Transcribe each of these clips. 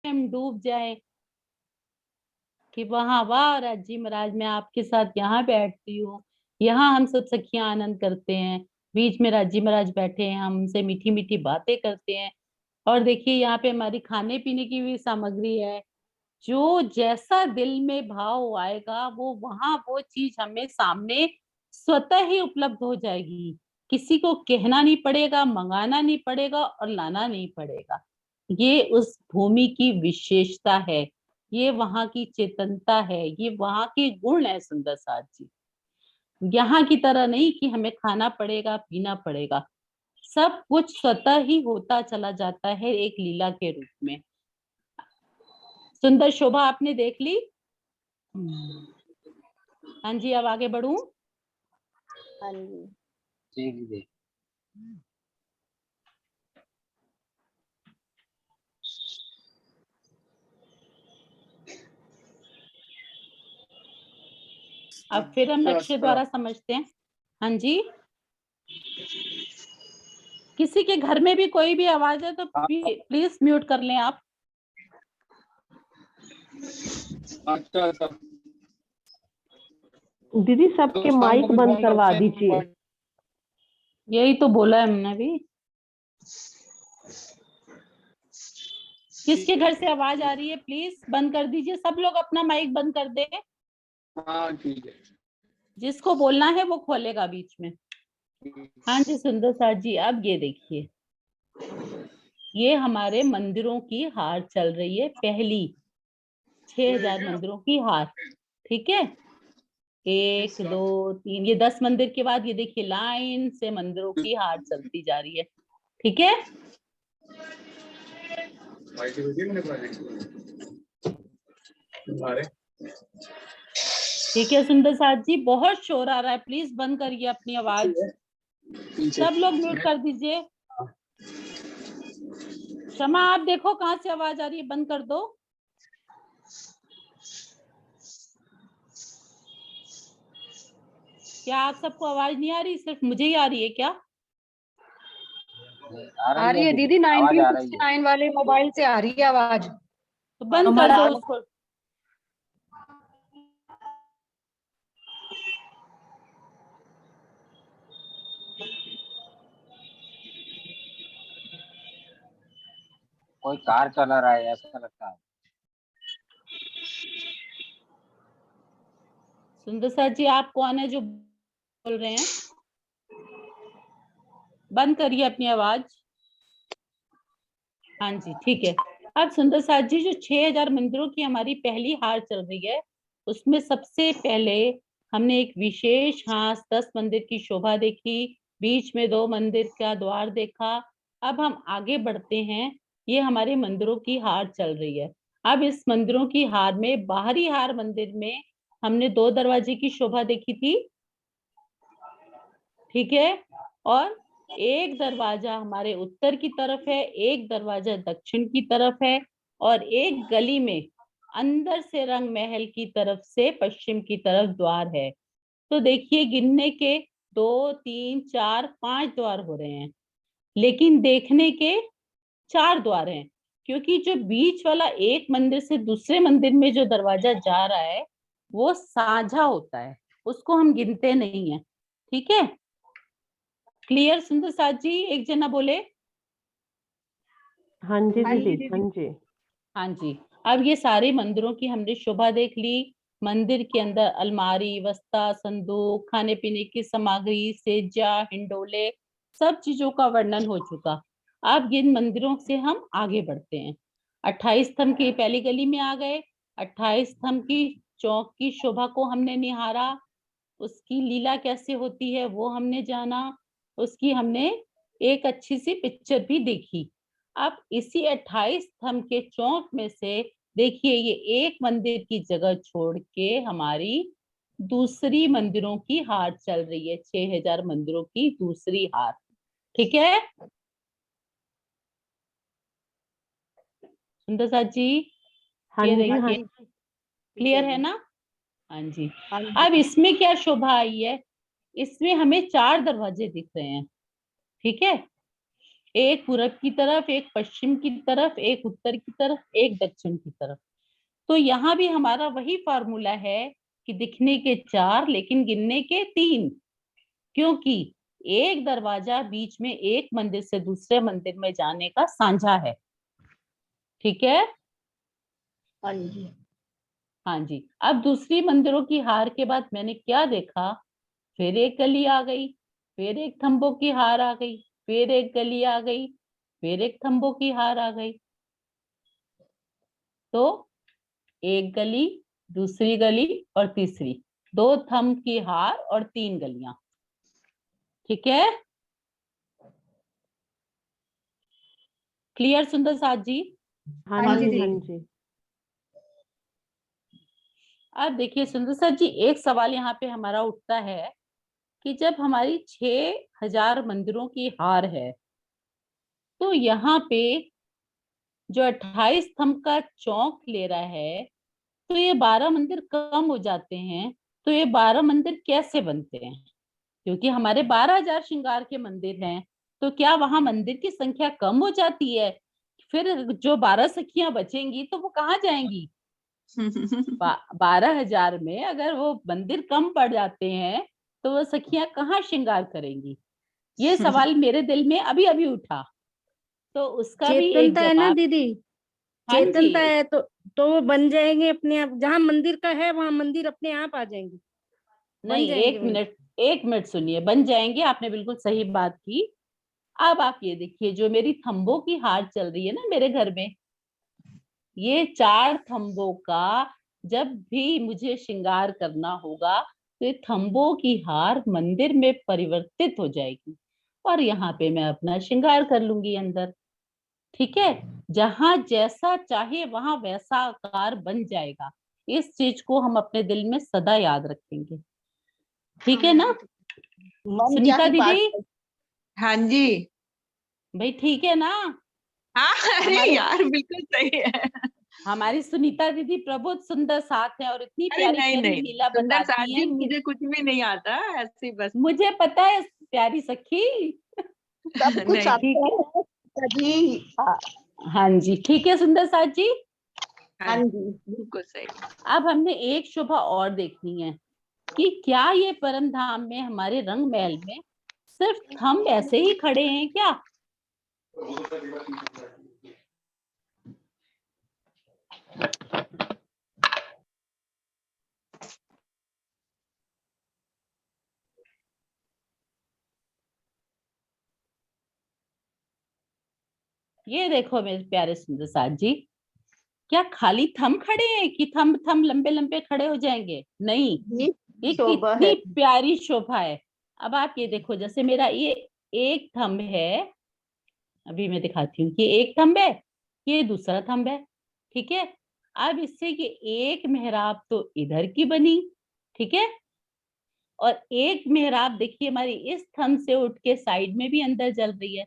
हम डूब जाए कि वहां वाह राज्य महाराज मैं आपके साथ यहाँ बैठती हूँ, यहाँ हम सब सखियां आनंद करते हैं, बीच में राज्य महाराज बैठे हैं, हमसे मीठी मीठी बातें करते हैं। और देखिए यहाँ पे हमारी खाने पीने की भी सामग्री है। जो जैसा दिल में भाव आएगा वो चीज हमें सामने स्वतः ही उपलब्ध हो जाएगी। किसी को कहना नहीं पड़ेगा, मंगाना नहीं पड़ेगा और लाना नहीं पड़ेगा। ये उस भूमि की विशेषता है, ये वहां की चेतनता है, ये वहां के गुण है सुंदर साथ जी। यहाँ की तरह नहीं कि हमें खाना पड़ेगा पीना पड़ेगा, सब कुछ स्वतः ही होता चला जाता है एक लीला के रूप में। सुंदर शोभा आपने देख ली। हाँ जी, अब आगे बढ़ूं। हाँ जी जी। अब फिर हम नक्शे द्वारा समझते हैं। हाँ जी, किसी के घर में भी कोई भी आवाज है तो प्लीज म्यूट कर लें आप। अच्छा दीदी सबके माइक बंद करवा दीजिए। यही तो बोला है हमने भी। किसके घर से आवाज आ रही है प्लीज बंद कर दीजिए, सब लोग अपना माइक बंद कर दे। हाँ ठीक है। जिसको बोलना है वो खोलेगा बीच में। हाँ जी सुंदर साथ जी, अब ये देखिए, ये हमारे मंदिरों की हार चल रही है, पहली 6000 मंदिरों की हार। ठीक है, 1 2 3, ये 10 मंदिर के बाद ये देखिए लाइन से मंदिरों की हार चलती जा रही है। ठीक है, ठीक है सुंदर साथ जी, बहुत शोर आ रहा है, प्लीज बंद करिए अपनी आवाज। सब लोग म्यूट कर दीजिए। क्षमा आप देखो कहाँ से आवाज आ रही है, बंद कर दो। क्या आप सबको आवाज नहीं आ रही, सिर्फ मुझे ही आ रही है क्या? आ रही है दीदी, 1969 वाले मोबाइल से आ रही है आवाज। तो बंद कर दो उसको। कोई कार चला रहा है ऐसा लगता है। सुंदर साथ जी आप कौन है जो बोल रहे हैं? बंद करिए अपनी आवाज। हाँ जी ठीक है। अब सुंदर साथ जी, जो 6000 मंदिरों की हमारी पहली हार चल रही है, उसमें सबसे पहले हमने एक विशेष हास 10 मंदिर की शोभा देखी, बीच में 2 मंदिर का द्वार देखा। अब हम आगे बढ़ते हैं, ये हमारे मंदिरों की हार चल रही है। अब इस मंदिरों की हार में बाहरी हार मंदिर में हमने 2 दरवाजे की शोभा देखी थी। ठीक है, और एक दरवाजा हमारे उत्तर की तरफ है, एक दरवाजा दक्षिण की तरफ है, और एक गली में अंदर से रंग महल की तरफ से पश्चिम की तरफ द्वार है। तो देखिए गिनने के 2 3 4 5 द्वार हो रहे हैं, लेकिन देखने के 4 द्वार हैं, क्योंकि जो बीच वाला एक मंदिर से दूसरे मंदिर में जो दरवाजा जा रहा है वो साझा होता है, उसको हम गिनते नहीं है। ठीक है, क्लियर सुंदर साथ जी? एक जना बोले। हाँ जी दीदी, हाँ जी। हाँ जी, अब ये सारे मंदिरों की हमने शोभा देख ली। मंदिर के अंदर अलमारी, वस्ता, संदूक, खाने पीने की सामग्री, सेजा, हिंडोले, सब चीजों का वर्णन हो चुका। अब इन मंदिरों से हम आगे बढ़ते हैं। 28 स्तंभ की पहली गली में आ गए। 28 स्तंभ की चौक की शोभा को हमने निहारा, उसकी लीला कैसे होती है वो हमने जाना, उसकी हमने एक अच्छी सी पिक्चर भी देखी। अब इसी 28 स्तंभ के चौक में से देखिए, ये एक मंदिर की जगह छोड़ के हमारी दूसरी मंदिरों की हार चल रही है, 6000 मंदिरों की दूसरी हार। ठीक है सुंदर साथ जी? हाँ ये जी, हाँ देखिए क्लियर है ना? हाँ जी। हाँ अब इसमें क्या शोभा आई है, इसमें हमें 4 दरवाजे दिख रहे हैं। ठीक है, एक पूरब की तरफ, एक पश्चिम की तरफ, एक उत्तर की तरफ, एक दक्षिण की तरफ। तो यहाँ भी हमारा वही फॉर्मूला है कि दिखने के 4 लेकिन गिनने के 3, क्योंकि एक दरवाजा बीच में एक मंदिर से दूसरे मंदिर में जाने का साझा है। ठीक है। हाँ जी। हाँ जी। अब दूसरी मंदिरों की हार के बाद मैंने क्या देखा, फिर एक गली आ गई, फिर एक थंबों की हार आ गई, फिर एक गली आ गई, फिर एक थंबों की हार आ गई। तो एक गली, दूसरी गली और तीसरी, 2 थंब की हार और 3 गलियां। ठीक है, क्लियर सुंदर साथ जी? हाँ हाँ जी, जी। हाँ जी। अब देखिए सुंदर साथ जी, एक सवाल यहाँ पे हमारा उठता है कि जब हमारी 6000 मंदिरों की हार है, तो यहाँ पे जो 28 स्तंभ का चौक ले रहा है, तो ये 12 मंदिर कम हो जाते हैं। तो ये 12 मंदिर कैसे बनते हैं? क्योंकि हमारे 12,000 श्रृंगार के मंदिर हैं, तो क्या वहां मंदिर की संख्या कम हो जाती है? फिर जो 12 सखियां बचेंगी तो वो कहाँ जाएंगी? 12,000 में अगर वो मंदिर कम पड़ जाते हैं तो वो सखियां कहाँ श्रृंगार करेंगी? ये सवाल मेरे दिल में अभी अभी उठा, तो उसका भी एक चेतनता है ना जवाब। दीदी, हाँ जी। चेतनता है तो वो बन जाएंगे अपने आप। जहाँ मंदिर का है वहां मंदिर अपने आप आ जाएंगे, बन नहीं, जाएंगे एक वहीं। मिनट, एक मिनट सुनिए, बन जाएंगे, आपने बिल्कुल सही बात की। अब आप ये देखिए, जो मेरी थंबों की हार चल रही है ना मेरे घर में, ये 4 थंबों का जब भी मुझे श्रृंगार करना होगा, तो ये थंबों की हार मंदिर में परिवर्तित हो जाएगी और यहाँ पे मैं अपना श्रृंगार कर लूंगी अंदर। ठीक है, जहां जैसा चाहे वहां वैसा आकार बन जाएगा। इस चीज को हम अपने दिल में सदा याद रखेंगे। ठीक है ना मन क्या सुनीता ही दीदी? बात। हाँ जी। भाई ठीक है ना? हाँ, अरे हमारे यार बिल्कुल सही है। हमारी सुनीता दीदी प्रबुद्ध सुंदर साथ है और इतनी अरे प्यारी नहीं प्यारी नहीं, लीला सुंदर साथ बताती जी, हैं कि मुझे कुछ भी नहीं आता, ऐसे ही बस। मुझे पता है प्यारी सखी। सब कुछ नहीं, आता ठीक है। है जी। हाँ जी, ठीक है सुंदर साथ जी। हाँ जी बिल्कुल सही। अब हमने एक शोभा और देखनी है कि क्या ये परम धाम में हमारे रंग महल में सिर्फ हम ऐसे ही खड़े हैं क्या? ये देखो मेरे प्यारे सुंदर साथ जी, क्या खाली थम खड़े हैं कि थम थम लंबे लंबे खड़े हो जाएंगे? नहीं, जी ये शोभा कितनी है। प्यारी शोभा है। अब आप ये देखो, जैसे मेरा ये एक थंब है, अभी मैं दिखाती हूँ कि एक थंब है, ये दूसरा थंब है। ठीक है, अब इससे कि एक मेहराब तो इधर की बनी, ठीक है, और एक मेहराब देखिए हमारी इस थंब से उठ के साइड में भी अंदर जल रही है।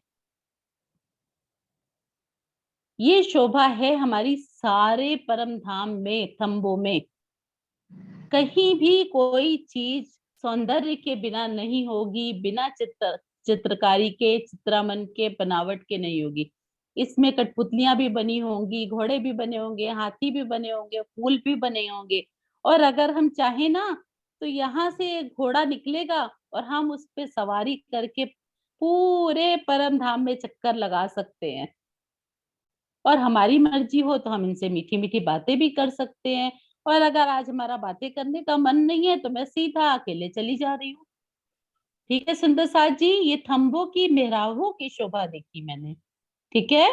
ये शोभा है हमारी सारे परम धाम में थंबों में। कहीं भी कोई चीज सौंदर्य के बिना नहीं होगी, बिना चित्रकारी के, चित्रामन के, बनावट के नहीं होगी। इसमें कठपुतलियां भी बनी होंगी, घोड़े भी बने होंगे, हाथी भी बने होंगे, फूल भी बने होंगे। और अगर हम चाहें ना, तो यहाँ से घोड़ा निकलेगा और हम उस पे सवारी करके पूरे परम धाम में चक्कर लगा सकते हैं। और हमारी मर्जी हो तो हम इनसे मीठी मीठी बातें भी कर सकते हैं। और अगर आज हमारा बातें करने का मन नहीं है तो मैं सीधा अकेले चली जा रही हूँ। ठीक है सुंदर साथ जी, ये थंबों की मेहराबों की शोभा देखी मैंने। ठीक है।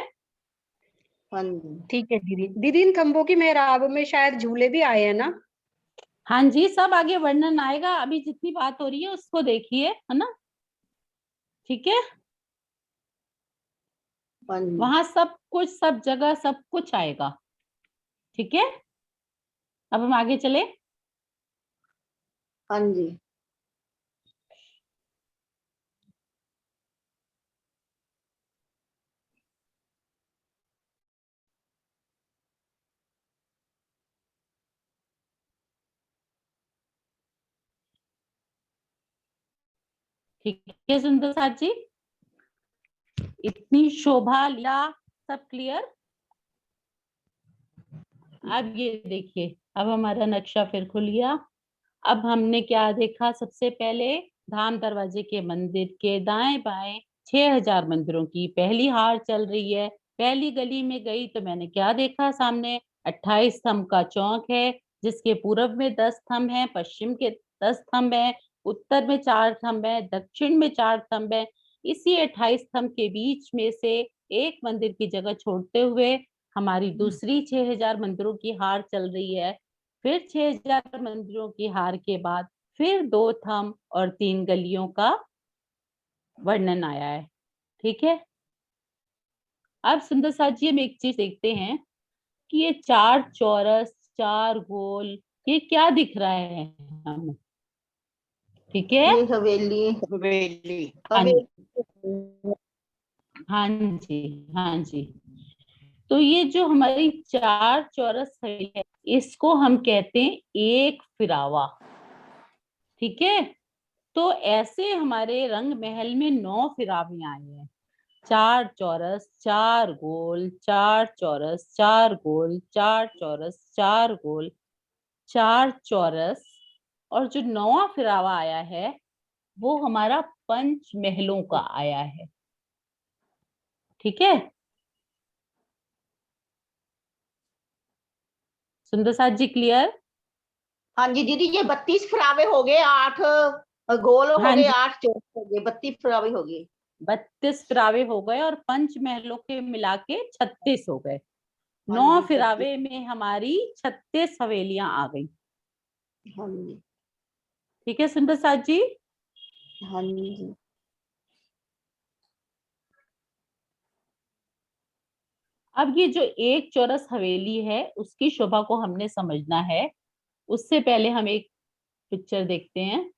हाँ जी ठीक है दीदी। दीदी इन खंभों की मेहराब में शायद झूले भी आए हैं ना? हाँ जी, सब आगे वर्णन आएगा, अभी जितनी बात हो रही है उसको देखिए, है ना? ठीक है, हाँ जी। वहां सब कुछ, सब जगह सब कुछ आएगा। ठीक है, अब हम आगे चले। हाँ जी। ठीक है सुंदर साथ जी। इतनी शोभा लीला, सब क्लियर। अब ये देखिए, अब हमारा नक्शा फिर खुल गया। अब हमने क्या देखा, सबसे पहले धाम दरवाजे के मंदिर के दाएं बाएं 6000 मंदिरों की पहली हार चल रही है। पहली गली में गई तो मैंने क्या देखा, सामने 28 स्तंभ का चौक है, जिसके पूर्व में 10 स्तंभ हैं, पश्चिम के 10 स्तंभ हैं, उत्तर में 4 स्तंभ हैं, दक्षिण में 4 स्तंभ हैं। इसी 28 स्तंभ के बीच में से एक मंदिर की जगह छोड़ते हुए हमारी दूसरी 6000 मंदिरों की हार चल रही है। फिर 6000 मंदिरों की हार के बाद फिर 2 थंब और 3 गलियों का वर्णन आया है। ठीक है, अब सुंदर साथ जी हम एक चीज देखते हैं कि ये 4 चौरस, 4 गोल, ये क्या दिख रहा है हमें। ठीक है, ये हवेली हवेली हाँ हवेली। हाँ जी, हाँ जी। तो ये जो हमारी 4 चौरस है, इसको हम कहते हैं एक फिरावा। ठीक है, तो ऐसे हमारे रंग महल में 9 फिरावे आए हैं। 4 चौरस, 4 गोल, 4 चौरस, 4 गोल, 4 चौरस, 4 गोल, 4 चौरस, और जो 9वां फिरावा आया है वो हमारा पंच महलों का आया है। ठीक है, सुंदर साथ जी क्लियर। हाँ जी दीदी, ये 32 फिरावे हो गए, 8 गोल हो हाँ गए, जी, 8 चौक हो गए, 32 फिरावे हो गए। 32 फिरावे हो गए और पंच महलों के मिला के 36 हो गए। हाँ 9 जी 36। फिरावे में हमारी 36 हवेलियां आ गई। हाँ जी, ठीक है सुंदर साथ जी। हाँ जी। अब ये जो एक चौरस हवेली है उसकी शोभा को हमने समझना है, उससे पहले हम एक पिक्चर देखते हैं।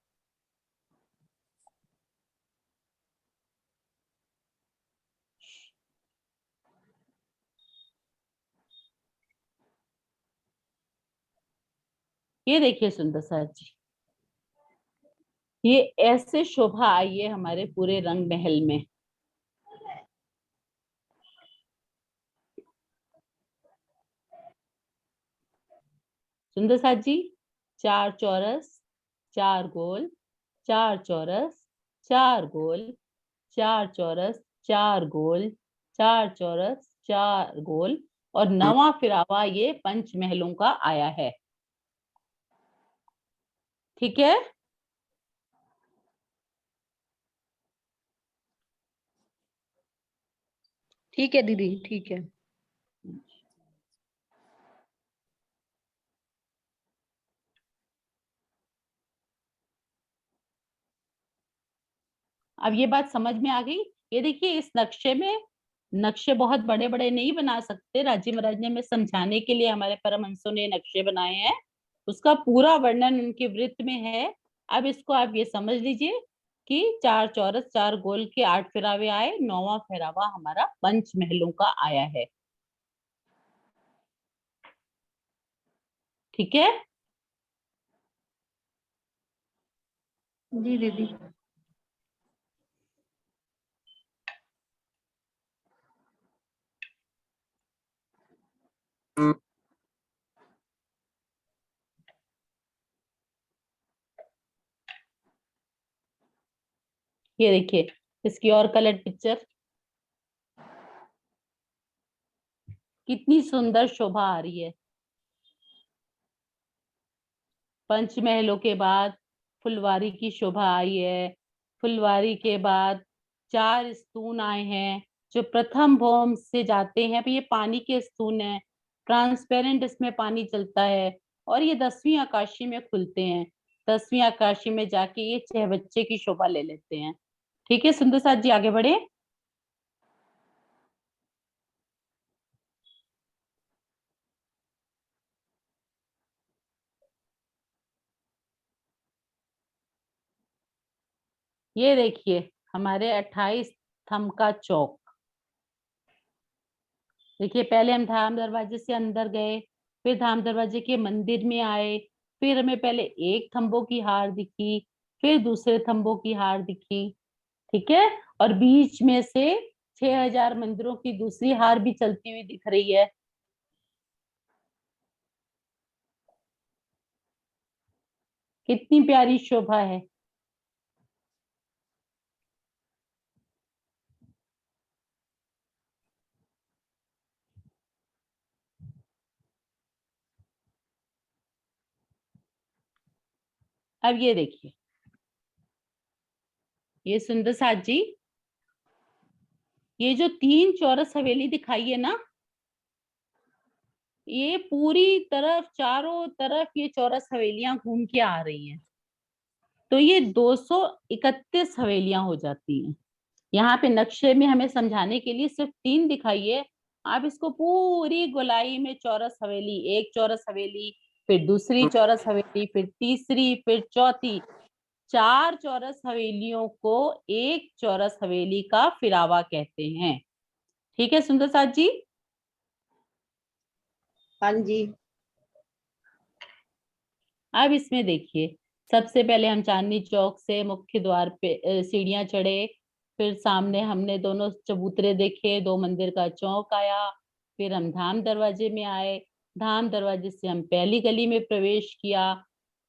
ये देखिए सुंदर साथ जी, ये ऐसे शोभा आई है हमारे पूरे रंग महल में। सुंदर साथ जी, 4 चौरस, 4 गोल, 4 चौरस, 4 गोल, 4 चौरस, 4 गोल, 4 चौरस, 4 गोल, और 9वां फिरावा ये पंच महलों का आया है। ठीक है, ठीक है दीदी, ठीक है। अब ये बात समझ में आ गई। ये देखिए, इस नक्शे में, नक्शे बहुत बड़े बड़े नहीं बना सकते, राजी महाराज ने हमें समझाने के लिए हमारे परमहंसों ने नक्शे बनाए हैं, उसका पूरा वर्णन उनके वृत्त में है। अब इसको आप ये समझ लीजिए कि 4 चौरस, 4 गोल के 8 फिरावे आए, 9वां फिरावा हमारा पंच महलों का आया है। ठीक है, जी दीदी। ये देखिए इसकी और कलर पिक्चर, कितनी सुंदर शोभा आ रही है। पंचमहलों के बाद फुलवारी की शोभा आई है। फुलवारी के बाद 4 स्तून आए हैं जो प्रथम भौम से जाते हैं। ये पानी के स्तून है, ट्रांसपेरेंट इसमें पानी चलता है, और ये 10वीं आकाशी में खुलते हैं। 10वीं आकाशी में जाके ये 6 बच्चे की शोभा ले लेते हैं। ठीक है सुंदर साथ जी, आगे बढ़े। ये देखिए हमारे 28 स्तंभ का चौक। देखिए, पहले हम धाम दरवाजे से अंदर गए, फिर धाम दरवाजे के मंदिर में आए, फिर हमें पहले एक थंबों की हार दिखी, फिर दूसरे थंबों की हार दिखी। ठीक है, और बीच में से 6000 मंदिरों की दूसरी हार भी चलती हुई दिख रही है। कितनी प्यारी शोभा है। अब ये देखिए, ये सुंदर साथ जी, ये जो 3 चौरस हवेली दिखाई है ना, ये पूरी तरफ चारों तरफ ये चौरस हवेलियां घूम के आ रही हैं, तो ये 231 हवेलियां हो जाती हैं। यहाँ पे नक्शे में हमें समझाने के लिए सिर्फ 3 दिखाई है। आप इसको पूरी गोलाई में चौरस हवेली, एक चौरस हवेली, फिर दूसरी चौरस हवेली, फिर तीसरी, फिर चौथी, 4 चौरस हवेलियों को एक चौरस हवेली का फिरावा कहते हैं। ठीक है सुंदर साथ जी? हाँ जी। अब इसमें देखिए, सबसे पहले हम चांदनी चौक से मुख्य द्वार पे सीढ़ियां चढ़े, फिर सामने हमने दोनों चबूतरे देखे, 2 मंदिर का चौक आया, फिर हम धाम दरवाजे में आए, धाम दरवाजे से हम पहली गली में प्रवेश किया।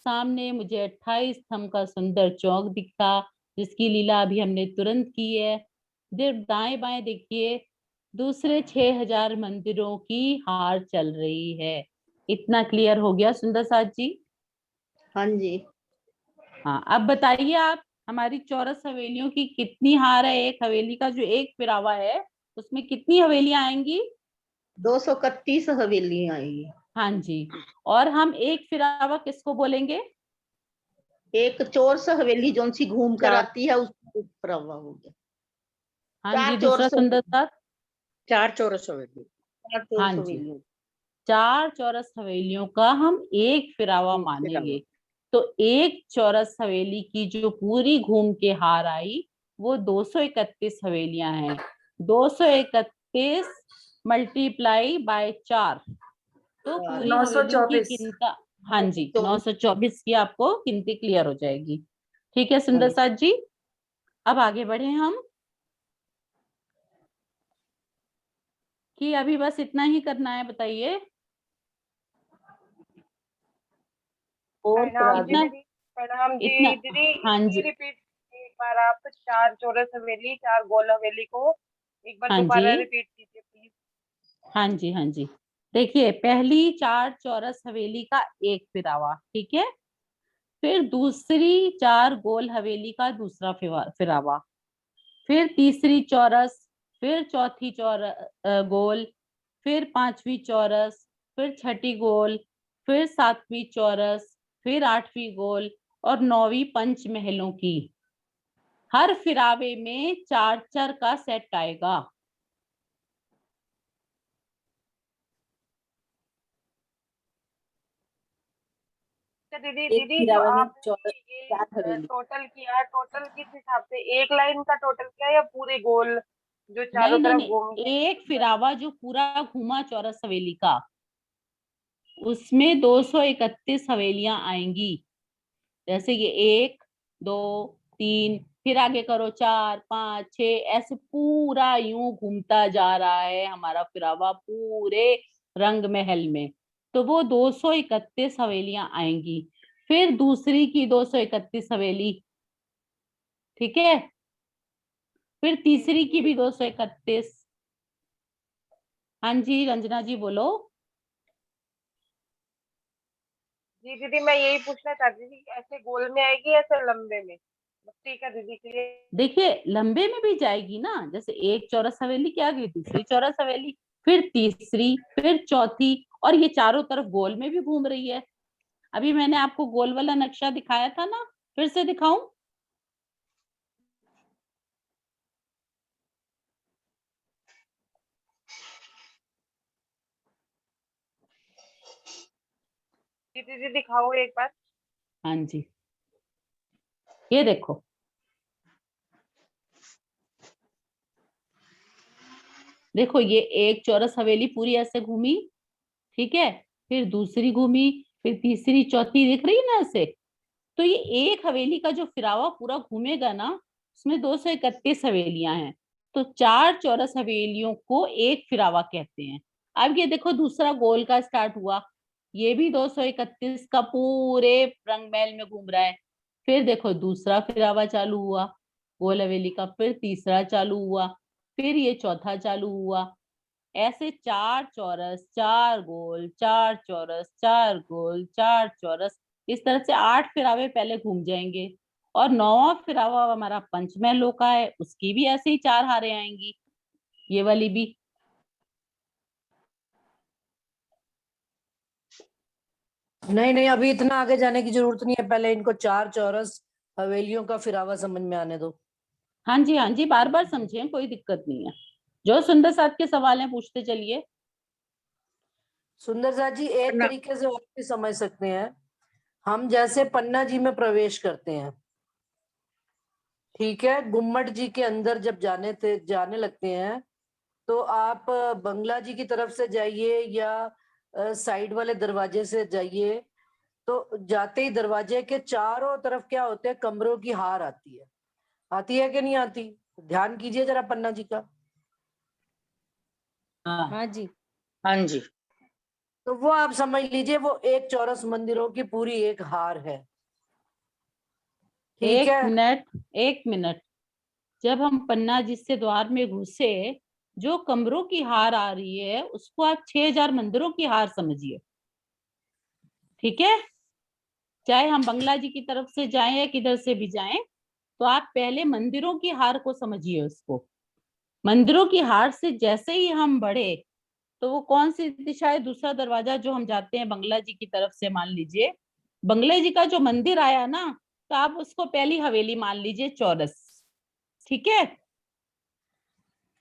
सामने मुझे 28 स्तंभ का सुंदर चौक दिखा, जिसकी लीला अभी हमने तुरंत की है। फिर दाएं बाएं देखिए, दूसरे 6000 मंदिरों की हार चल रही है। इतना क्लियर हो गया सुंदर साथ जी? हाँ जी। हाँ, अब बताइए आप, हमारी चौरस हवेलियों की कितनी हार है? एक हवेली का जो एक फिरावा है, उसमें कितनी हवेलियां आएंगी? 231 हवेली आएगी। हाँ जी। और हम एक फिरावा किसको बोलेंगे? एक चौरस हवेली जोन सी घूम कर आती है, उसको फिरावा हो गया। हाँ 4 जी, दूसरा चौरस सुंदर साथ? 4 चौरस हवेली। 4 चौरस हाँ जी, हवेली। 4 चौरस हवेलियों का हम एक फिरावा एक मानेंगे। फिरावा। तो एक चौरस हवेली की जो पूरी घूम के हार आई, वो 231 हवेलियां हैं। 231 मल्टीप्लाई बाय 4, तो पूरी हवेलियों की गिनता, हाँ जी, 924 की आपको गिनती क्लियर हो जाएगी। ठीक है सुंदर साथ जी? अब आगे बढ़े हम, कि अभी बस इतना ही करना है, बताइए। और प्रणाम जी इतना दीदी। प्रणाम इतना जी दीदी। हाँ इसकी जी, रिपीट एक बार आप 4 चौरस हवेली 4 गोल हवेली को एक बार हाँ दोबारा जी, रिपीट कीजिए प्लीज। हाँ जी, हाँ जी। देखिए, पहली 4 चौरस हवेली का एक फिरावा, ठीक है। फिर दूसरी 4 गोल हवेली का दूसरा फिरावा, फिर तीसरी चौरस, फिर चौथी गोल, फिर 5वीं चौरस, फिर छठी गोल, फिर 7वीं चौरस, फिर 8वीं गोल, और 9वीं पंचमहलों की। हर फिरावे में 4 का सेट आएगा। अच्छा दीदी, दीदी जो आपने ये टोटल किया, टोटल किस हिसाब से? एक लाइन का टोटल किया या पूरे गोल जो नहीं चारों नहीं तरफ घूम नहीं, के? एक फिरावा जो पूरा घूमा चौरस हवेली का, उसमें 231 हवेलियां आएंगी। जैसे कि 1 2 3, फिर आगे करो 4 5 6, ऐसे पूरा यूं घूमता जा रहा है हमारा फिरावा पूरे रंग महल में। तो वो 231 हवेलियां आएंगी। फिर दूसरी की 231 हवेली, ठीक है। फिर तीसरी की भी 231। हाँ जी रंजना जी बोलो। जी दीदी, मैं यही पूछना चाहती थी कि ऐसे गोल में आएगी ऐसे लंबे में? बस ठीक है दीदी, क्लियर। देखिए, लंबे में भी जाएगी ना, जैसे एक चौरस हवेली की आ गई, दूसरी चौरस हवेली, फिर तीसरी, फिर चौथी, और ये चारों तरफ गोल में भी घूम रही है। अभी मैंने आपको गोल वाला नक्शा दिखाया था ना, फिर से दिखाऊं? जी दीदी दिखाओ एक बार। हाँ जी, ये देखो, देखो ये एक चौरस हवेली पूरी ऐसे घूमी, ठीक है, फिर दूसरी घूमी, फिर तीसरी, चौथी, दिख रही है ना ऐसे। तो ये एक हवेली का जो फिरावा पूरा घूमेगा ना, उसमें 231 हवेलियां हैं। तो 4 चौरस हवेलियों को एक फिरावा कहते हैं। अब ये देखो दूसरा गोल का स्टार्ट हुआ, ये भी 231 का पूरे रंग महल में घूम रहा है। फिर देखो दूसरा फिरावा चालू हुआ गोल हवेली का, फिर तीसरा चालू हुआ, फिर ये चौथा चालू हुआ। ऐसे 4 चौरस, 4 गोल, 4 चौरस, 4 गोल, 4 चौरस, इस तरह से 8 फिरावे पहले घूम जाएंगे। और 9वां फिरावा हमारा पंचमहलों का है, उसकी भी ऐसे ही 4 हारें आएंगी, ये वाली भी। नहीं नहीं, अभी इतना आगे जाने की जरूरत नहीं है, पहले इनको 4 चौरस हवेलियों का फिरावा समझ में आने दो। हाँ जी, बार बार समझें, कोई दिक्कत नहीं है। जो सुंदर साथ के सवाल हैं पूछते चलिए। सुंदर साथ जी, एक तरीके से और भी समझ सकते हैं। हम जैसे पन्ना जी में प्रवेश करते हैं, ठीक है, गुम्मट जी के अंदर जब जाने लगते हैं, तो आप बंगला जी की तरफ से जाइए या साइड वाले दरवाजे से जाइए, तो जाते ही दरवाजे के चारों तरफ क्या होते हैं, कमरों की हार आती है कि नहीं आती? ध्यान कीजिए जरा पन्ना जी का। हाँ जी। हाँ जी। तो वो आप समझ लीजिए, वो एक चौरस मंदिरों की पूरी एक हार है, ठीक है। एक मिनट, जब हम पन्ना जिससे द्वार में घुसे, जो कमरों की हार आ रही है उसको आप 6000 मंदिरों की हार समझिए, ठीक है। चाहे हम बंगला जी की तरफ से जाएं या किधर से भी जाएं, तो आप पहले मंदिरों की हार को समझिए उसको। मंदिरों की हार से जैसे ही हम बढ़े, तो वो कौन सी दिशा है, दूसरा दरवाजा जो हम जाते हैं बंगला जी की तरफ से, मान लीजिए बंगला जी का जो मंदिर आया ना, तो आप उसको पहली हवेली मान लीजिए चौरस, ठीक है।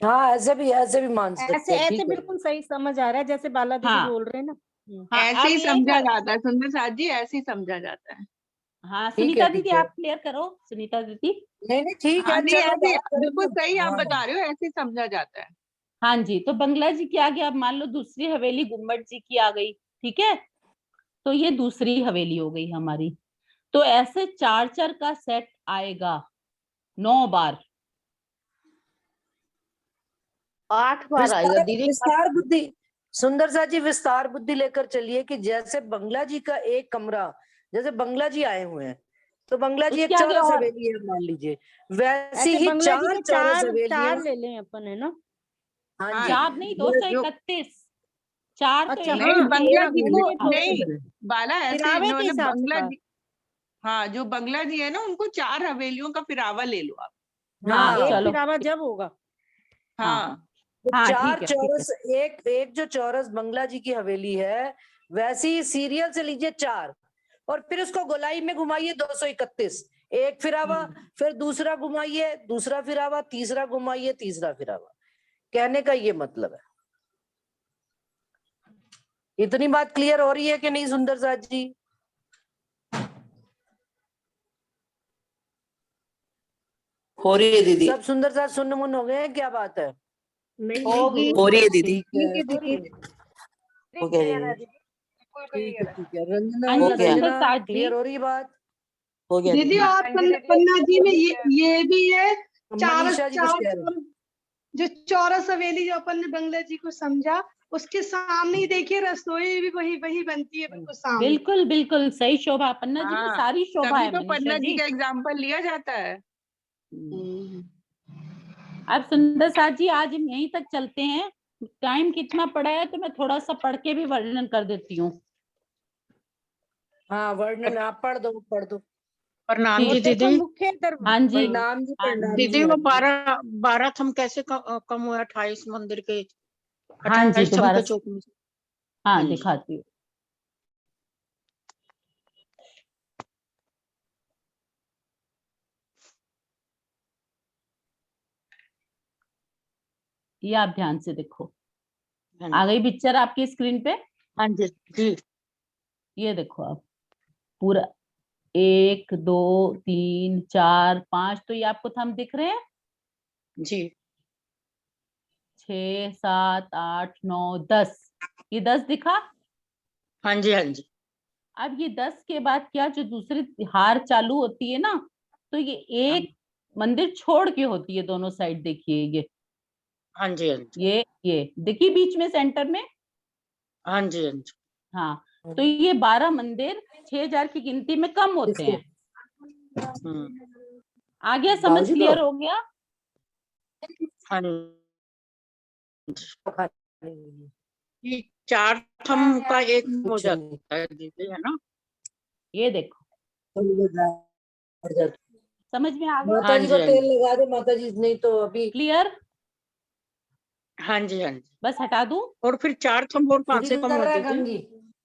हाँ, ऐसे भी मान सकते ऐसे हैं, ऐसे ठीक है। बिल्कुल सही समझ आ रहा है, जैसे बाला दीदी हाँ। बोल रहे हैं ना। हाँ, ऐसे अब ही ये समझा जाता है सुंदर साथ जी, ऐसे ही समझा जाता है। हाँ, ठीक सुनीता है, ठीक दीदी है। आप क्लियर करो, सुनीता दीदी। नहीं ठीक हाँ है, नहीं, चलो ऐसे बात करेंगे। बिल्कुल सही आप हाँ, बता रहे हो, ऐसे ही समझा जाता है। हाँ जी, तो बंगला जी की आगे अब मान लो दूसरी हवेली गुम्बद जी की आ गई, ठीक है। तो ये दूसरी हवेली हो गई हमारी। तो ऐसे 4-4 का सेट आएगा 9 बार। 8 बार आएगा दीदी। विस्तार बुद्धि, सुंदर सा जी विस्तार बुद्धि लेकर चलिए कि जैसे बंगला जी का एक कमरा, जैसे बंगला जी आए हुए हैं, तो बंगला जी एक उसके आगे चौरस और हवेली है मान लीजिए, वैसी ऐसे ही बंगला जी 4 के चौरस चार हवेलियां। चार ले लें अपन, है ना। हाँ हाँ, जी, 4 नहीं, जो 231। 4 तो अच्छा, एक नहीं हाँ, बंगला एक जी उनको को नहीं, बाला ऐसे फिरावे के इन्होंने हिसाब से बंगला कहा। जी, हाँ जो बंगला जी है ना, उनको 4 हवेलियों का फिरावा ले लो आप। हाँ, एक चलो। फिरावा जब होगा। हाँ तो हाँ, 4 ठीक है। चौरस, एक जो चौरस बंगला जी की हवेली है, वैसी ही सीरियल से लीजिए 4, और फिर उसको गोलाई में घुमाइए 231, एक फिरावा, फिर दूसरा घुमाइए, दूसरा फिरावा, तीसरा घुमाइए, तीसरा फिरावा। कहने का ये मतलब है। इतनी बात क्लियर हो रही है कि नहीं सुंदर साथ जी? हो रही है दीदी। सब सुंदर साथ सुन्न मुन्न हो गए हैं, क्या बात है? होगी। हो रही है दीदी। ठीक है, हो गया क्लियर है दीदी। दीदी, बिल्कुल ठीक क्लियर है, है। ठीक है। रंजना, हाँ जी, गया। सुंदर रंजना साथ जी। क्लियर हो रही है बात? हो गया दीदी दीदी। और हाँ जी दीदी, पन्ना जी में क्लियर। ये भी है, मनीषा जी कुछ कह रहे हैं। जो चौरस हवेली जो अपन ने बंगला जी को समझा, उसके सामने ही देखिए रसोई भी वही वही बनती है, बिल्कुल सामने। बिल्कुल बिल्कुल सही शोभा, पन्ना जी में हाँ, सारी शोभा तभी है तो मनीषा पन्ना जी जी। का एग्जाम्पल लिया जाता है। अब सुंदर साथ जी आज हम यहीं तक चलते हैं, टाइम कितना पड़ा है तो मैं थोड़ा सा पढ़ के भी वर्णन कर देती हूँ। हाँ, वर्णन आप पढ़ दो। प्रणाम ठीक जी है। देखो दीदी। मुख्य हाँ जी, प्रणाम जी, हाँ प्रणाम दीदी जी। वो 12 थम कैसे कम हुआ 28 मंदिर के, हाँ जी, 28 थम दोबारा के चौक में। हाँ हाँ जी। दिखाती हूँ। ये आप ध्यान से देखो, आ गई पिक्चर आपकी स्क्रीन पे। हाँ जी जी। ये देखो आप पूरा 1 2 3 4 5, तो ये आपको थंब दिख रहे हैं। जी 6 7 8 9 10, ये 10 दिखा। हाँ जी हाँ जी। अब ये 10 के बाद क्या, जो दूसरी हार चालू होती है ना, तो ये एक मंदिर छोड़ के होती है दोनों साइड, देखिए ये हाँ जी, हाँ जी, ये देखिए बीच में सेंटर में। हाँ जी, हाँ जी। हाँ, तो ये 12 मंदिर 6000 की गिनती में कम होते हैं। आ गया समझ? बाबूजी क्लियर करो। हो गया? हाँ जी। ये 4 थंब का एक हो अच्छा जाता है दीदी, है ना? ये देखो, समझ में आ गया? माता जी हाँ को जी, हाँ तेल जी। लगा दे माता जी, नहीं तो अभी क्लियर? हाँ जी, हाँ जी। बस हटा दूं? और फिर 4 थंब और कहाँ खुद से ही कम कर रहा है होते थे? गंगी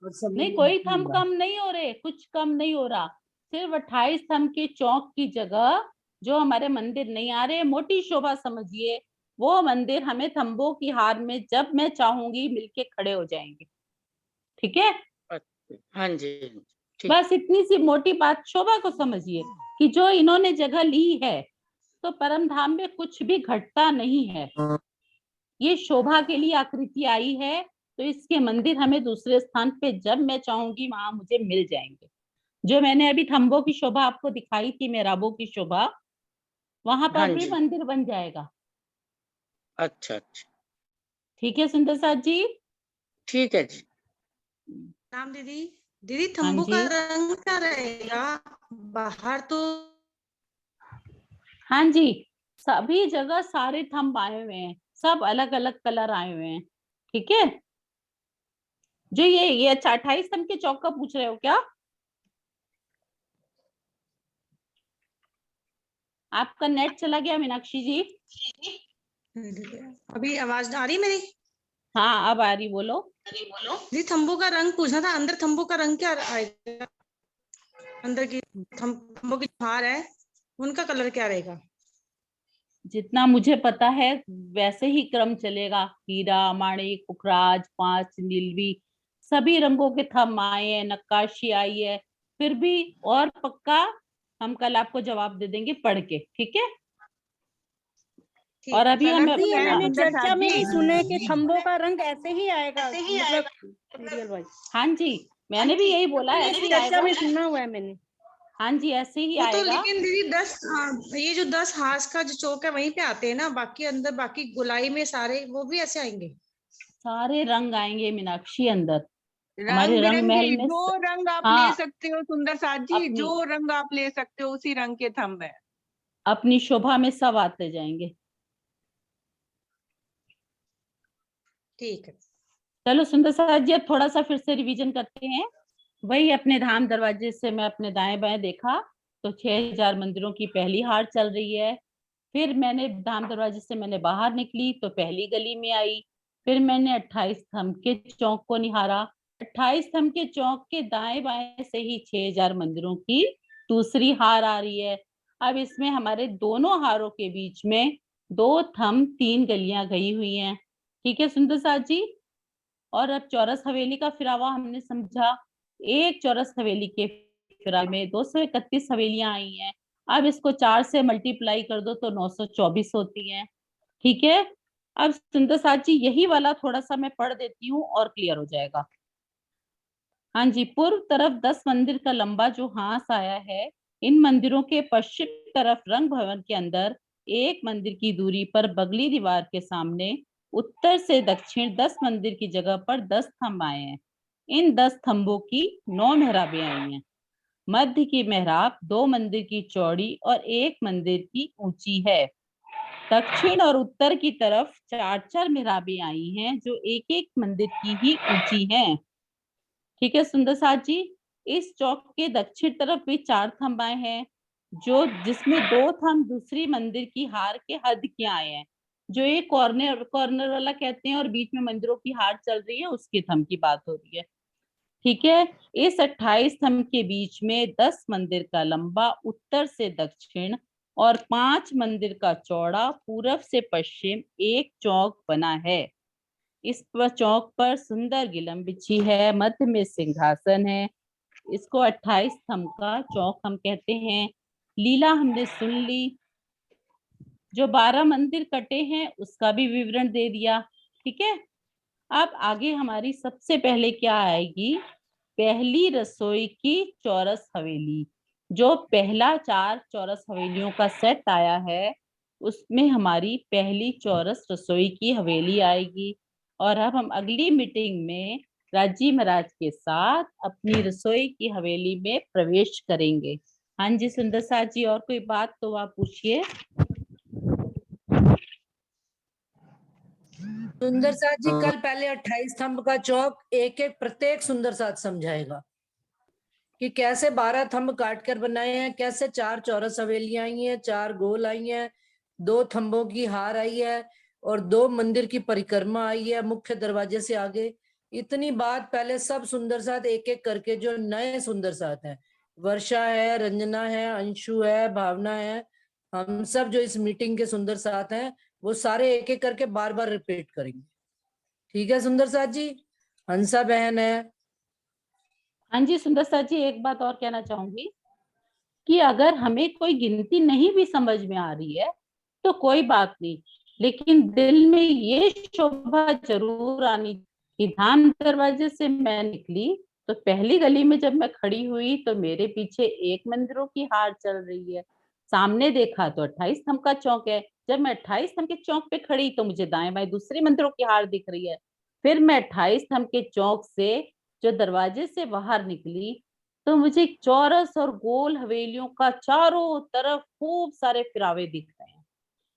और सभी नहीं, कोई थंब कम नहीं हो रहे, कुछ कम नहीं हो रहा। सिर्फ 28 थंब के चौक की जगह जो हमारे मंदिर नहीं आ रहे, मोटी शोभा समझिए, वो मंदिर हमें थंबों की हार में जब मैं चाहूंगी मिलके खड़े हो जाएंगे। ठीक है? अच्छा, हाँ जी, हाँ जी, ठीक। बस इतनी सी मोटी बात शोभा को समझिए कि जो इन्होंने जगह ली है तो परम धाम में कुछ भी घटता नहीं है। ये शोभा के लिए आकृति आई है, तो इसके मंदिर हमें दूसरे स्थान पे जब मैं चाहूंगी वहां मुझे मिल जाएंगे। जो मैंने अभी थंबों की शोभा आपको दिखाई थी, मेहराबों की शोभा, वहां हाँ पर भी जी। मंदिर बन जाएगा। अच्छा, अच्छा, ठीक है सुंदर साथ जी? ठीक है जी। नाम दीदी, दीदी हाँ थंबों का जी, रंग क्या रहेगा? बाहर तो हाँ जी, सभी जगह सारे थंब आए हुए हैं, सब अलग अलग कलर आए हुए हैं। ठीक है? जो ये अच्छा 28 थंब के चौक का पूछ रहे हो क्या? आपका नेट चला गया मीनाक्षी जी? अभी आवाज आ रही मेरी? हाँ अब आ रही, बोलो। दीदी थंबों का रंग पूछना था, अंदर थंबों का रंग क्या आएगा? अंदर की थंबों की हार है, उनका कलर क्या रहेगा? जितना मुझे पता है वैसे ही क्रम चलेगा। हीरा, माणिक, पुखराज, 5 नीलवी, सभी रंगों के थंब आए हैं, नक्काशी आई है। फिर भी और पक्का हम कल आपको जवाब दे देंगे पढ़ के। ठीक है? और अभी हम कलरफुल ये है मैंने सुंदर चर्चा साथ में जी। भी सुना है कि थंबों का रंग ऐसे ही आएगा, मतलब सीरियल वाइज। हाँ जी, मैंने भी यही बोला, ये ऐसे ही चर्चा आएगा। में सुना हुआ है मैंने। हाँ जी, ऐसे ही वो तो आएगा। लेकिन दीदी 10 ये जो 10 हाथ का जो चौक है वहीं पे आते हैं ना, बाकी अंदर बाकी गोलाई में सारे वो भी ऐसे आएंगे? सारे रंग आएंगे मीनाक्षी अंदर, हमारे रंग रंग बिरंगे महल में जो रंग आप ले हाँ, सकते हो सुंदर साथ जी, अपनी जो रंग आप ले सकते हो उसी रंग के थंब है। अपनी शोभा में सब आते जाएंगे। ठीक है। चलो सुंदर साथ जी, अब थोड़ा सा फिर से रिवीजन करते हैं। वही अपने धाम दरवाजे से मैं अपने दाएं बाएं देखा तो 6000 मंदिरों की पहली हार चल रही है। फिर मैंने धाम दरवाजे से मैंने बाहर निकली तो पहली गली में आई। फिर मैंने 28 थंब के चौक को निहारा। 28 थंब के चौक के दाएं बाएं से ही 6000 मंदिरों की दूसरी हार आ रही है। अब इसमें हमारे दोनों हारों के बीच में 2 थंब 3 गलियां गई हुई हैं। ठीक है सुंदर साथ जी? और अब चौरस हवेली का फिरावा हमने समझा। एक चौरस हवेली के फिरावे में 231 हवेलियां आई हैं। अब इसको 4 से मल्टीप्लाई कर दो तो 924 होती हैं। ठीक है? अब सुंदर साथ जी यही वाला थोड़ा सा मैं पढ़ देती हूँ और क्लियर हो जाएगा। हाँ जी, पूर्व तरफ 10 मंदिर का लंबा जो हांस आया है, इन मंदिरों के पश्चिम तरफ रंग भवन के अंदर एक मंदिर की दूरी पर बगली दीवार के सामने उत्तर से दक्षिण 10 मंदिर की जगह पर 10 थंब आए हैं। इन 10 थंबों की 9 मेहराबें आई हैं। मध्य की मेहराब 2 मंदिर की चौड़ी और 1 मंदिर की ऊंची है। दक्षिण और उत्तर की तरफ 4-4 मेहराबें आई हैं जो एक एक मंदिर की ही ऊंची हैं। ठीक है सुंदर साथ जी? इस चौक के दक्षिण तरफ भी 4 थंब आए हैं, जो जिसमें 2 थंब दूसरी मंदिर की हार के हद के आए हैं। जो ये कॉर्नर कॉर्नर वाला कहते हैं और बीच में मंदिरों की हार चल रही है, उसके थंब की बात हो रही है। ठीक है? इस 28 थंब के बीच में 10 मंदिर का लंबा उत्तर से दक्षिण और 5 मंदिर का चौड़ा पूरब से पश्चिम एक चौक बना है। इस पर चौक पर सुंदर गिलम बिछी है, मध्य में सिंहासन है। इसको 28 थंब का चौक हम कहते हैं। लीला हमने सुन ली। जो 12 मंदिर कटे हैं उसका भी विवरण दे दिया। ठीक है? अब आगे हमारी सबसे पहले क्या आएगी? पहली रसोई की चौरस हवेली। जो पहला 4 चौरस हवेलियों का सेट आया है उसमें हमारी पहली चौरस रसोई की हवेली आएगी। और अब हम अगली मीटिंग में राजी महाराज के साथ अपनी रसोई की हवेली में प्रवेश करेंगे। हाँ जी सुंदर साथ जी, और कोई बात तो आप पूछिए। सुंदर साथ जी कल पहले 28 स्तंभ का चौक एक एक प्रत्येक सुंदर साथ समझाएगा कि कैसे 12 थंब काट कर बनाए हैं, कैसे 4 चौरस हवेलियां आई हैं, 4 गोल आई हैं, 2 थंबों की हार आई है और 2 मंदिर की परिक्रमा आई है मुख्य दरवाजे से आगे। इतनी बात पहले सब सुंदर साथ एक एक करके, जो नए सुंदर साथ हैं, वर्षा है, रंजना है, अंशु है, भावना है, हम सब जो इस मीटिंग के सुंदर साथ हैं, वो सारे एक एक करके बार बार रिपीट करेंगे। ठीक है सुंदर साथ जी? हंसा बहन है। हाँ जी सुंदर साथ जी, एक बात और कहना चाहूंगी कि अगर हमें कोई गिनती नहीं भी समझ में आ रही है तो कोई बात नहीं, लेकिन दिल में ये शोभा जरूर आनी कि धाम दरवाजे से मैं निकली तो पहली गली में जब मैं खड़ी हुई तो मेरे पीछे 1 मंदिरों की हार चल रही है, सामने देखा तो 28 थंब का चौक है, जब मैं 28 थंब के चौक पे खड़ी तो मुझे दाएं बाएं दूसरे मंदिरों की हार दिख रही है। फिर मैं 28 थंब के चौक से जो दरवाजे से बाहर निकली तो मुझे एक चौरस और गोल हवेलियों का चारों तरफ खूब सारे फिरावे दिख रहे हैं।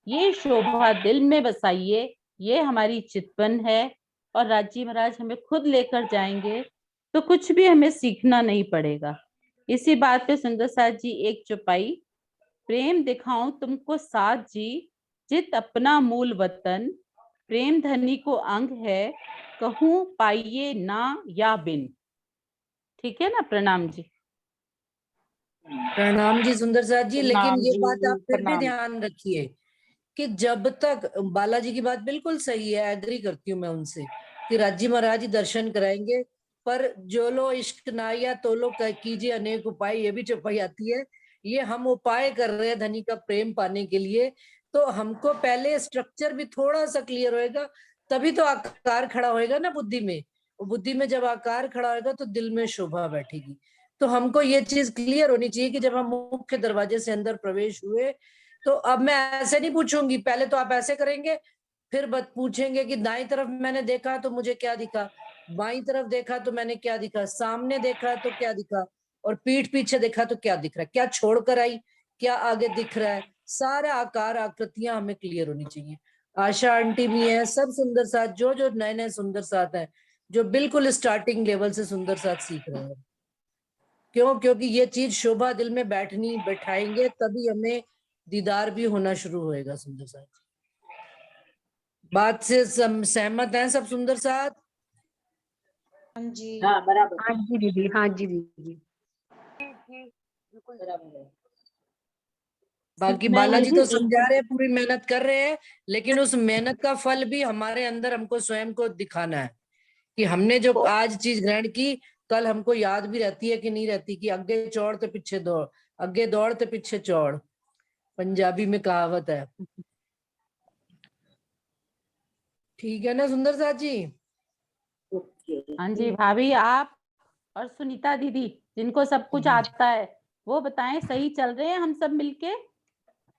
ये शोभा दिल में बसाइए, ये हमारी चितवन है और राजी महाराज हमें खुद लेकर जाएंगे तो कुछ भी हमें सीखना नहीं पड़ेगा। इसी बात पे सुंदर साथ जी एक चौपाई, प्रेम दिखाऊं तुमको साथ जी, जित अपना मूल वतन, प्रेम धनी को अंग है, कहूं पाइये ना या बिन। ठीक है ना? प्रणाम जी। प्रणाम जी सुंदर साथ जी। लेकिन प्रणाम ये जी, बात आप फिर भी प्रणाम। ध्यान रखिए कि जब तक, बालाजी की बात बिल्कुल सही है, एग्री करती हूँ मैं उनसे कि राज्य महाराज ही दर्शन कराएंगे, पर जो लो इश्क नाया तो लो कीजिए अनेक उपाय, ये भी चौपाई आती है। ये हम उपाय कर रहे हैं धनी का प्रेम पाने के लिए, तो हमको पहले स्ट्रक्चर भी थोड़ा सा क्लियर होएगा, तभी तो आकार खड़ा होएगा ना बुद्धि में। बुद्धि में जब आकार खड़ा होएगा तो दिल में शोभा बैठेगी। तो हमको ये चीज क्लियर होनी चाहिए कि जब हम मुख्य दरवाजे से अंदर प्रवेश हुए तो अब मैं ऐसे नहीं पूछूंगी, पहले तो आप ऐसे करेंगे, फिर पूछेंगे कि दाईं तरफ मैंने देखा तो मुझे क्या दिखा, बाईं तरफ देखा तो मैंने क्या दिखा, सामने देखा तो क्या दिखा, और पीठ पीछे देखा तो क्या दिख रहा है, क्या छोड़कर आई, क्या आगे दिख रहा है, सारा आकार आकृतियां हमें क्लियर होनी चाहिए। आशा आंटी भी है, सब सुंदर साथ, जो जो नए नए सुंदर साथ हैं, जो बिल्कुल स्टार्टिंग लेवल से सुंदर साथ सीख रहे हैं। क्यों? क्योंकि ये चीज शोभा दिल में बैठाएंगे तभी हमें दीदार भी होना शुरू होएगा। सुंदर साथ बात से सहमत हैं सब सुंदर साथ? हाँ जी। हाँ बराबर। हाँ जी दीदी, हाँ जी दीदी। बिल्कुल बाकी मैं ये बालाजी भी तो समझा रहे हैं, पूरी मेहनत कर रहे हैं, लेकिन उस मेहनत का फल भी हमारे अंदर हमको स्वयं को दिखाना है कि हमने जो आज चीज ग्रहण की, कल हमको याद भी रहती है कि नहीं रहती, कि आगे चौड़ तो पीछे दौड़, आगे दौड़ तो पीछे चौड़, पंजाबी में कहावत है। ठीक है ना सुंदर साथ जी? हाँ जी भाभी, आप और सुनीता दीदी जिनको सब कुछ आता है वो बताएं, सही चल रहे हैं हम सब मिलके?